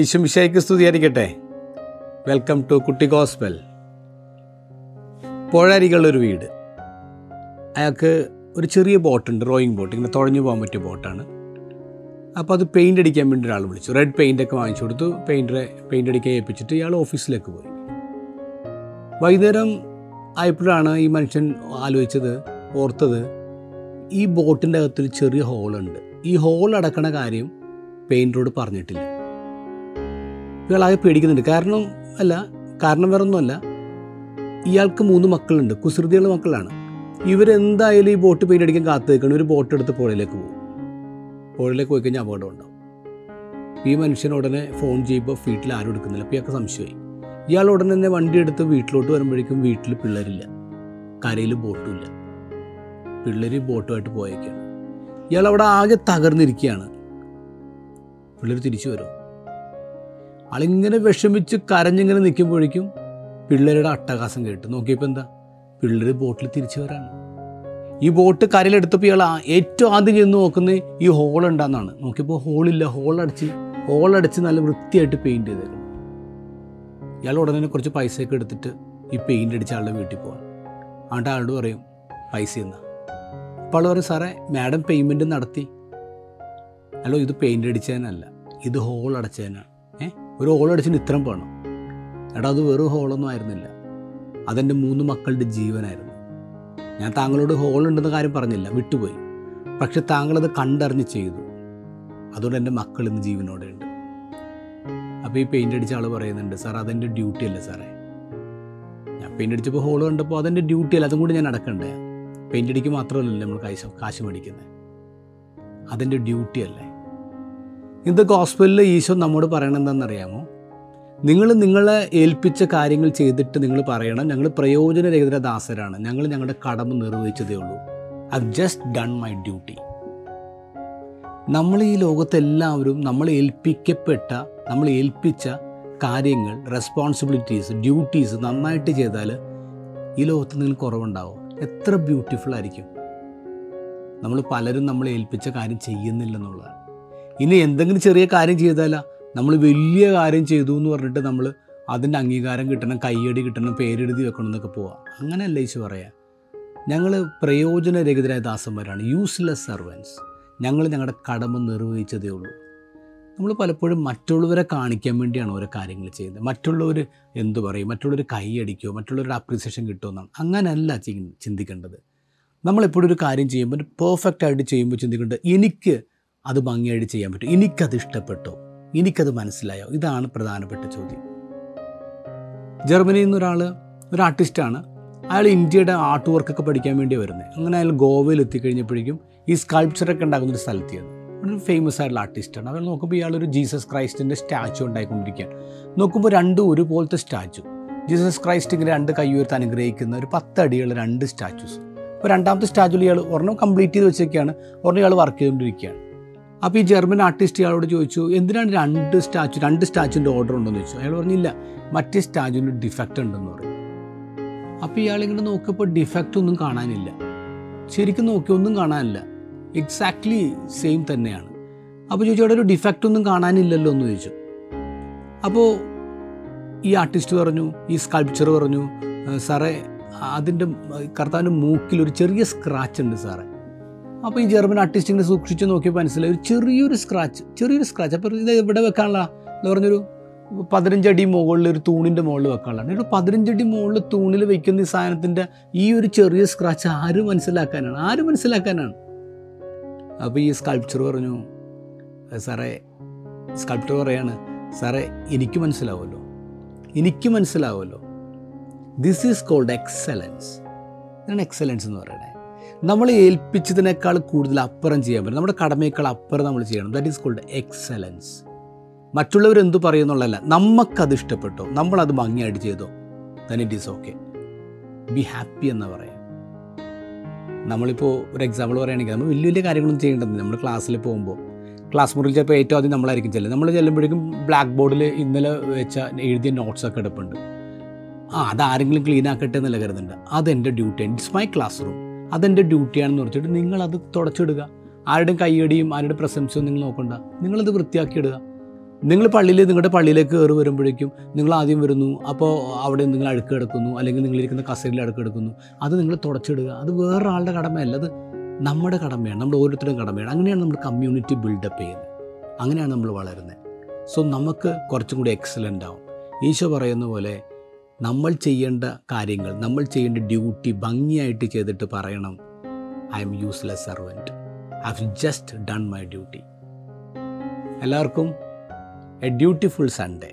ഈശോമിശിഹായ്ക്ക് സ്തുതിയായിരിക്കട്ടെ. Welcome to കുട്ടി gospel. പുഴയരികളുള്ളൊരു വീട്. അയാൾക്ക് ഒരു ചെറിയ ബോട്ടുണ്ട്, റോയിങ് ബോട്ട്, ഇങ്ങനെ തുഴഞ്ഞു പോകാൻ പറ്റിയ ബോട്ടാണ്. അപ്പോൾ അത് പെയിൻ്റ് അടിക്കാൻ വേണ്ടി ഒരാൾ വിളിച്ചു. റെഡ് പെയിൻ്റൊക്കെ വാങ്ങിച്ചു കൊടുത്തു. പെയിൻ്റ് അടിക്കാൻ ഏൽപ്പിച്ചിട്ട് ഇയാൾ ഓഫീസിലേക്ക് പോയി. വൈകുന്നേരം ആയപ്പോഴാണ് ഈ മനുഷ്യൻ ഓർത്തത് ഈ ബോട്ടിൻ്റെ അകത്തൊരു ചെറിയ ഹോളുണ്ട്. ഈ ഹോൾ അടക്കണ കാര്യം പെയിൻറ്ററോട് പറഞ്ഞിട്ടില്ല. ഇയാളാകെ പേടിക്കുന്നുണ്ട്. കാരണം വേറൊന്നുമല്ല, ഇയാൾക്ക് 3 മക്കളുണ്ട്, കുസൃതിയുള്ള മക്കളാണ്. ഇവരെന്തായാലും ഈ ബോട്ട് പെയിൻ്റ് അടിക്കാൻ കാത്തു നിൽക്കണം. ഒരു ബോട്ട് എടുത്ത് പുഴയിലേക്ക് പോകും. പുഴയിലേക്ക് പോയി കഴിഞ്ഞാൽ അപകടം ഉണ്ടാവും. ഈ മനുഷ്യൻ ഉടനെ ഫോൺ ചെയ്യുമ്പോൾ വീട്ടിൽ ആരും എടുക്കുന്നില്ല. അപ്പോൾ ഇയാൾക്ക് സംശയമായി. ഇയാൾ ഉടനെ തന്നെ വണ്ടി എടുത്ത് വീട്ടിലോട്ട് വരുമ്പോഴേക്കും വീട്ടിൽ പിള്ളേരില്ല, കരയിൽ ബോട്ടുമില്ല. പിള്ളേർ ബോട്ടുമായിട്ട് പോയേക്കാണ്. ഇയാൾ അവിടെ ആകെ തകർന്നിരിക്കുകയാണ്. പിള്ളേർ തിരിച്ചു വരും. ആളിങ്ങനെ വിഷമിച്ച് കരഞ്ഞിങ്ങനെ നിൽക്കുമ്പോഴേക്കും പിള്ളേരുടെ അട്ടഹാസം കേട്ട് നോക്കിയപ്പോൾ എന്താ, പിള്ളേർ ബോട്ടിൽ തിരിച്ചു വരാണ്. ഈ ബോട്ട് കരയിലെടുത്തപ്പോൾ ഇയാൾ ഏറ്റവും ആദ്യം ചെന്ന് നോക്കുന്നത് ഈ ഹോൾ ഉണ്ടാകുന്നതാണ്. നോക്കിയപ്പോൾ ഹോളില്ല. ഹോളടച്ച് നല്ല വൃത്തിയായിട്ട് പെയിൻറ്റ് ചെയ്തേക്കണം. ഇയാൾ ഉടനെ കുറച്ച് പൈസയൊക്കെ എടുത്തിട്ട് ഈ പെയിൻ്റ് അടിച്ച ആളുടെ വീട്ടിൽ പോകണം. ആണ്ട് ആളോട് പറയും പൈസ എന്നാ. അപ്പോൾ ആൾ പറയും, സാറേ മാഡം പേയ്മെൻറ്റ് നടത്തി. അല്ലോ, ഇത് പെയിൻ്റ് അടിച്ചതിനല്ല, ഇത് ഹോൾ അടച്ചതിനാണ്. ഒരു ഹോൾ അടിച്ചിട്ട് ഇത്രയും വേണം. അത് വെറും ഹോളൊന്നും ആയിരുന്നില്ല, അതെൻ്റെ 3 മക്കളുടെ ജീവനായിരുന്നു. ഞാൻ താങ്കളോട് ഹോൾ ഉണ്ടെന്ന കാര്യം പറഞ്ഞില്ല, വിട്ടുപോയി. പക്ഷെ താങ്കളത് കണ്ടറിഞ്ഞ് ചെയ്തു. അതുകൊണ്ട് എൻ്റെ മക്കൾ ഇന്ന് ജീവനോടെ ഉണ്ട്. അപ്പോൾ ഈ പെയിൻ്റ് അടിച്ച ആൾ പറയുന്നുണ്ട്, സാർ അതെൻ്റെ ഡ്യൂട്ടി അല്ലേ സാറേ. ഞാൻ പെയിൻ്റ് അടിച്ചപ്പോൾ ഹോൾ കണ്ടപ്പോൾ അതെൻ്റെ ഡ്യൂട്ടി അല്ല, അതും കൂടി ഞാൻ അടക്കണ്ടേ. പെയിൻ്റ് അടിക്കുക മാത്രമല്ലല്ലോ നമ്മൾ കാശ് മേടിക്കുന്നത്, അതെൻ്റെ ഡ്യൂട്ടി അല്ലേ. ഇന്നത്തെ ഗോസ്പലിൽ ഈശോ നമ്മോട് പറയണത് എന്താണെന്നറിയാമോ? നിങ്ങളെ ഏൽപ്പിച്ച കാര്യങ്ങൾ ചെയ്തിട്ട് നിങ്ങൾ പറയണം, ഞങ്ങൾ പ്രയോജനരഹിത ദാസരാണ്, ഞങ്ങളുടെ കടമ നിർവഹിച്ചതേ ഉള്ളൂ. I have just done my duty. നമ്മൾ ഈ ലോകത്തെല്ലാവരും നമ്മൾ ഏൽപ്പിച്ച കാര്യങ്ങൾ, റെസ്പോൺസിബിലിറ്റീസ്, ഡ്യൂട്ടീസ് നന്നായിട്ട് ചെയ്താൽ ഈ ലോകത്ത് നിങ്ങൾ കുറവുണ്ടാവും. എത്ര ബ്യൂട്ടിഫുൾ ആയിരിക്കും. നമ്മൾ പലരും നമ്മൾ ഏൽപ്പിച്ച കാര്യം ചെയ്യുന്നില്ലെന്നുള്ളതാണ്. ഇനി എന്തെങ്കിലും ചെറിയ കാര്യം ചെയ്താലാ നമ്മൾ വലിയ കാര്യം ചെയ്തു എന്ന് പറഞ്ഞിട്ട് നമ്മൾ അതിൻ്റെ അംഗീകാരം കിട്ടണം, കയ്യടി കിട്ടണം, പേരെഴുതി വെക്കണം എന്നൊക്കെ പോവാം. അങ്ങനെയല്ല ഈശോ പറയാം. ഞങ്ങൾ പ്രയോജനരഹിതരായ ദാസന്മാരാണ്, യൂസ്ലെസ് സർവൻസ്. ഞങ്ങളുടെ കടമ നിർവഹിച്ചതേ ഉള്ളൂ. നമ്മൾ പലപ്പോഴും മറ്റുള്ളവരെ കാണിക്കാൻ വേണ്ടിയാണ് ഓരോ കാര്യങ്ങൾ ചെയ്യുന്നത്. മറ്റുള്ളവർ എന്തു പറയും, മറ്റുള്ളവർ കൈയടിക്കുമോ, മറ്റുള്ളവരുടെ അപ്രീസിയേഷൻ കിട്ടുമോ എന്നാണ്. അങ്ങനെയല്ല ചിന്തിക്കേണ്ടത്. നമ്മളെപ്പോഴും ഒരു കാര്യം ചെയ്യുമ്പോൾ പെർഫെക്റ്റായിട്ട് ചെയ്യുമ്പോൾ ചിന്തിക്കേണ്ടത്, എനിക്ക് അത് ഭംഗിയായിട്ട് ചെയ്യാൻ പറ്റും, എനിക്കത് ഇഷ്ടപ്പെട്ടോ, എനിക്കത് മനസ്സിലായോ? ഇതാണ് പ്രധാനപ്പെട്ട ചോദ്യം. ജർമ്മനിയിൽ നിന്ന് ഒരു ആർട്ടിസ്റ്റാണ്. അയാൾ ഇന്ത്യയുടെ ആർട്ട് വർക്കൊക്കെ പഠിക്കാൻ വേണ്ടി വരുന്നത്. അങ്ങനെ അയാൾ ഗോവയിൽ എത്തിക്കഴിഞ്ഞപ്പോഴേക്കും ഈ സ്കൾപ്ചറൊക്കെ ഉണ്ടാക്കുന്നൊരു സ്ഥലത്തെയാണ്. ഒരു ഫേമസ് ആയിട്ടുള്ള ആർട്ടിസ്റ്റാണ്. അയാൾ നോക്കുമ്പോൾ ഇയാളൊരു ജീസസ് ക്രൈസ്റ്റിൻ്റെ സ്റ്റാച്ചു ഉണ്ടായിക്കൊണ്ടിരിക്കുകയാണ്. നോക്കുമ്പോൾ 2 ഒരുപോലത്തെ സ്റ്റാച്ചു, ജീസസ് ക്രൈസ്റ്റ് ഇങ്ങനെ 2 കൈ ഉയർത്തി അനുഗ്രഹിക്കുന്ന ഒരു 10 അടിയുള്ള 2 സ്റ്റാച്യൂസ്. അപ്പോൾ രണ്ടാമത്തെ സ്റ്റാച്ചുവിൽ ഇയാൾ ഒരെണ്ണം കംപ്ലീറ്റ് ചെയ്ത് വെച്ചൊക്കെയാണ്, ഒരെണ്ണം ഇയാൾ വർക്ക് ചെയ്തുകൊണ്ടിരിക്കുകയാണ്. അപ്പോൾ ഈ ജർമ്മൻ ആർട്ടിസ്റ്റ് ഇയാളോട് ചോദിച്ചു, എന്തിനാണ് 2 സ്റ്റാച്ചുവിൻ്റെ ഓർഡർ ഉണ്ടെന്ന് ചോദിച്ചു. അയാൾ പറഞ്ഞില്ല, മറ്റേ സ്റ്റാച്ചുവിന് ഡിഫക്റ്റ് ഉണ്ടെന്ന് പറഞ്ഞു. അപ്പോൾ ഇയാളിങ്ങനെ നോക്കിയപ്പോൾ ഡിഫക്റ്റ് ഒന്നും കാണാനില്ല. ശരിക്കും നോക്കി ഒന്നും കാണാനില്ല, എക്സാക്ട്ലി സെയിം തന്നെയാണ്. അപ്പോൾ ചോദിച്ചു, അവിടെ ഒരു ഡിഫക്റ്റ് ഒന്നും കാണാനില്ലല്ലോ എന്ന് ചോദിച്ചു. അപ്പോൾ ഈ ആർട്ടിസ്റ്റ് പറഞ്ഞു, ഈ സ്കൾപ്ചർ പറഞ്ഞു, സാറേ അതിൻ്റെ കർത്താവിൻ്റെ മൂക്കിൽ ഒരു ചെറിയ സ്ക്രാച്ച് ഉണ്ട് സാറേ. അപ്പോൾ ഈ ജർമ്മൻ ആർട്ടിസ്റ്റ് ഇങ്ങനെ സൂക്ഷിച്ച് നോക്കിയപ്പോൾ മനസ്സിലായി, ഒരു ചെറിയൊരു സ്ക്രാച്ച്. അപ്പോൾ ഇത് ഇവിടെ വെക്കാനുള്ള എന്ന് പറഞ്ഞൊരു 15 അടി മുകളിൽ ഒരു തൂണിൻ്റെ മുകളിൽ വെക്കാനുള്ളതാണ്. ഒരു 15 അടി മുകളിൽ തൂണിൽ വയ്ക്കുന്ന ഈ സാധനത്തിൻ്റെ ഈ ഒരു ചെറിയ സ്ക്രാച്ച് ആര് മനസ്സിലാക്കാനാണ്? അപ്പോൾ ഈ സ്കൾപ്ചർ പറഞ്ഞു, സ്കൾപ്ചർ പറയാണ്, സാറേ എനിക്ക് മനസ്സിലാവുമല്ലോ. This is called excellence. ഇതാണ് എക്സലൻസ് എന്ന് പറയുന്നത്. നമ്മൾ ഏൽപ്പിച്ചതിനേക്കാൾ കൂടുതൽ അപ്പുറം ചെയ്യാൻ പറ്റും, നമ്മുടെ കടമയേക്കാൾ അപ്പുറം നമ്മൾ ചെയ്യണം. That is called excellence. മറ്റുള്ളവരെന്തു പറയുന്നുള്ളതല്ല, നമുക്കത് ഇഷ്ടപ്പെട്ടോ, നമ്മളത് ഭംഗിയായിട്ട് ചെയ്തോ, then it is okay. Be happy എന്ന് പറയാം. നമ്മളിപ്പോൾ ഒരു എക്സാമ്പിൾ പറയുകയാണെങ്കിൽ, നമ്മൾ വലിയ കാര്യങ്ങളൊന്നും ചെയ്യേണ്ടത്. നമ്മൾ ക്ലാസ്സിൽ പോകുമ്പോൾ ക്ലാസ് മുറിയിൽ ചിലപ്പോൾ ഏറ്റവും ആദ്യം നമ്മളായിരിക്കും നമ്മൾ ചെല്ലുമ്പോഴേക്കും ബ്ലാക്ക് ബോർഡിൽ ഇന്നലെ എഴുതിയ നോട്ട്സൊക്കെ എടുപ്പുണ്ട്. അതാരെങ്കിലും ക്ലീൻ ആക്കട്ടെ എന്നല്ല കരുതുന്നുണ്ട്. അതെൻ്റെ duty, it's my class room, അതെൻ്റെ ഡ്യൂട്ടിയാണെന്ന് പറഞ്ഞിട്ട് നിങ്ങളത് തുടച്ചിടുക. ആരുടെയും കൈയടിയും ആരുടെ പ്രശംസയും നിങ്ങൾ നോക്കണ്ട, നിങ്ങളത് വൃത്തിയാക്കിയിടുക. നിങ്ങൾ നിങ്ങളുടെ പള്ളിയിലേക്ക് കയറി വരുമ്പോഴേക്കും നിങ്ങൾ ആദ്യം വരുന്നു, അപ്പോൾ അവിടെ നിങ്ങൾ അഴുക്ക് കിടക്കുന്നു, അല്ലെങ്കിൽ നിങ്ങളിരിക്കുന്ന കസേരയിൽ അഴുക്ക് കിടക്കുന്നു, അത് നിങ്ങൾ തുടച്ചിടുക. അത് വേറൊരാളുടെ കടമയല്ല, അത് നമ്മുടെ കടമയാണ്, നമ്മുടെ ഓരോരുത്തരുടെയും കടമയാണ്. അങ്ങനെയാണ് നമ്മൾ കമ്മ്യൂണിറ്റി ബിൽഡപ്പ് ചെയ്യുന്നത്, അങ്ങനെയാണ് നമ്മൾ വളരുന്നത്. സോ നമുക്ക് കുറച്ചും കൂടി എക്സലൻ്റ് ആവും. ഈശോ പറയുന്ന പോലെ നമ്മൾ ചെയ്യേണ്ട കാര്യങ്ങൾ, നമ്മൾ ചെയ്യേണ്ട ഡ്യൂട്ടി ഭംഗിയായിട്ട് ചെയ്തിട്ട് പറയണം, I M useless servant, I have just done my duty. എല്ലാവർക്കും എ ഡ്യൂട്ടിഫുൾ സൺഡേ.